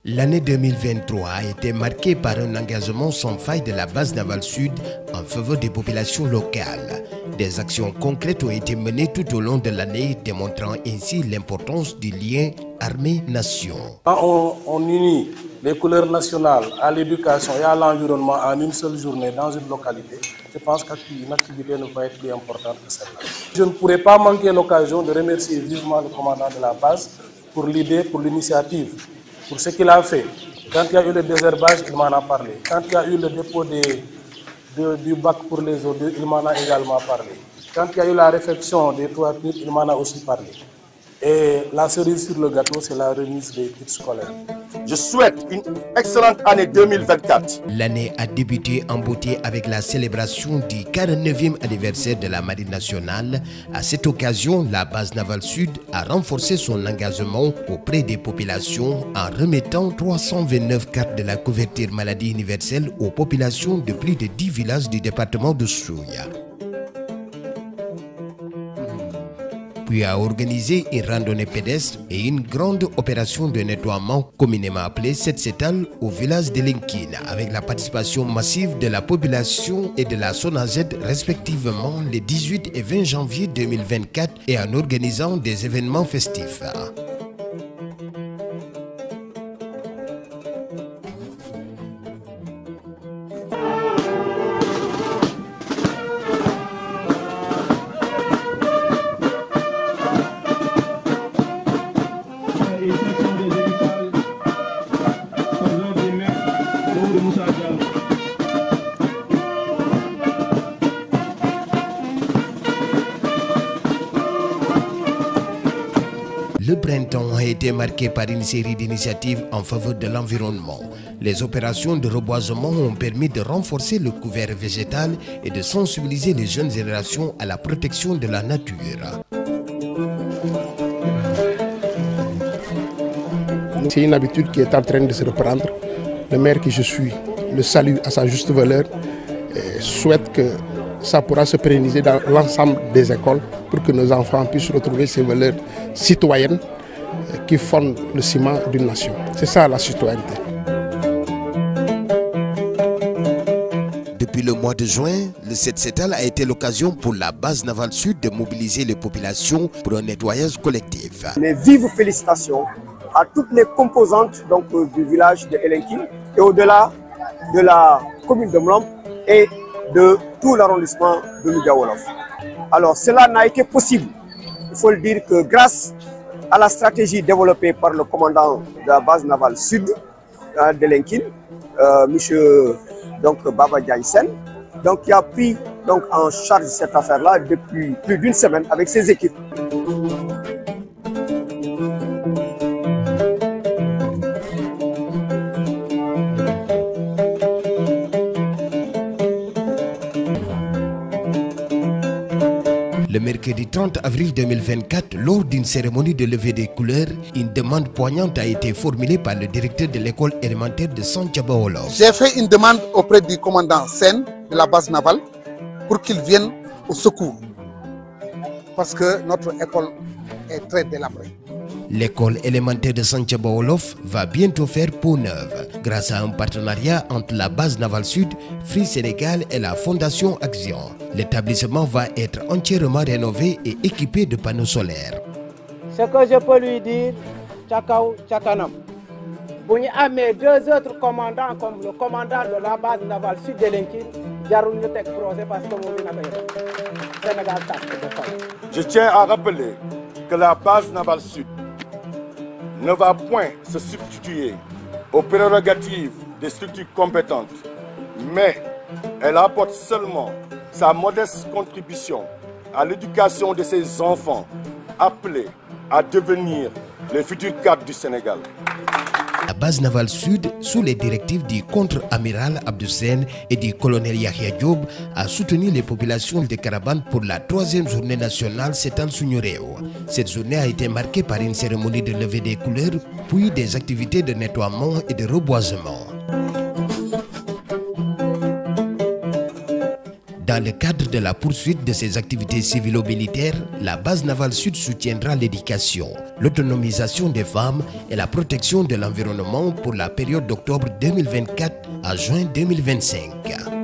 L'année 2023 a été marquée par un engagement sans faille de la base navale sud en faveur des populations locales. Des actions concrètes ont été menées tout au long de l'année, démontrant ainsi l'importance du lien armée-nation. Quand on unit les couleurs nationales à l'éducation et à l'environnement en une seule journée dans une localité, je pense qu'une activité ne va être plus importante que celle-là. Je ne pourrais pas manquer l'occasion de remercier vivement le commandant de la base pour l'idée, pour l'initiative, pour ce qu'il a fait. Quand il y a eu le désherbage, il m'en a parlé. Quand il y a eu le dépôt du bac pour les eaux, il m'en a également parlé. Quand il y a eu la réfection des toitures, il m'en a aussi parlé. Et la cerise sur le gâteau, c'est la remise des kits scolaires. Je souhaite une excellente année 2024. L'année a débuté en beauté avec la célébration du 49e anniversaire de la Marine nationale. À cette occasion, la base navale sud a renforcé son engagement auprès des populations en remettant 329 cartes de la couverture maladie universelle aux populations de plus de 10 villages du département de Souya. Puis a organisé une randonnée pédestre et une grande opération de nettoiement communément appelée Setsetal au village de Lenkine avec la participation massive de la population et de la SONAGED respectivement les 18 et 20 janvier 2024 et en organisant des événements festifs. Le printemps a été marqué par une série d'initiatives en faveur de l'environnement. Les opérations de reboisement ont permis de renforcer le couvert végétal et de sensibiliser les jeunes générations à la protection de la nature. C'est une habitude qui est en train de se reprendre. Le maire que je suis le salue à sa juste valeur et souhaite que ça pourra se pérenniser dans l'ensemble des écoles pour que nos enfants puissent retrouver ces valeurs citoyennes qui fondent le ciment d'une nation. C'est ça la citoyenneté. Depuis le mois de juin, le Setsetal a été l'occasion pour la base navale sud de mobiliser les populations pour un nettoyage collectif. Mes vives félicitations à toutes les composantes du village de Lenkine et au-delà de la commune de Mlomp et de tout l'arrondissement de Louga-Wolof. Alors cela n'a été possible, il faut le dire, que grâce à la stratégie développée par le commandant de la base navale sud de Lenkine, M. Baba Diaïsen, qui a pris en charge cette affaire-là depuis plus d'une semaine avec ses équipes. Le mercredi 30 avril 2024, lors d'une cérémonie de levée des couleurs, une demande poignante a été formulée par le directeur de l'école élémentaire de Santhiaba-Wolof. J'ai fait une demande auprès du commandant Sen de la base navale pour qu'il vienne au secours. Parce que notre école est très délabrée. L'école élémentaire de Santhiaba-Wolof va bientôt faire peau neuve grâce à un partenariat entre la base navale sud, Free Sénégal et la Fondation Action. L'établissement va être entièrement rénové et équipé de panneaux solaires. Ce que je peux lui dire, Tchakao Tchakanam. Vous avez deux autres commandants comme le commandant de la base navale sud de Lenkine, Je tiens à rappeler que la base navale sud ne va point se substituer aux prérogatives des structures compétentes, mais elle apporte seulement sa modeste contribution à l'éducation de ses enfants appelés à devenir les futurs cadres du Sénégal. La base navale sud, sous les directives du contre-amiral Abdoussen et du colonel Yahya Diop, a soutenu les populations de Carabane pour la 3e journée nationale Setal Suñu-Réew. Cette journée a été marquée par une cérémonie de levée des couleurs, puis des activités de nettoiement et de reboisement. Dans le cadre de la poursuite de ses activités civilo-militaires, la base navale sud soutiendra l'éducation, l'autonomisation des femmes et la protection de l'environnement pour la période d'octobre 2024 à juin 2025.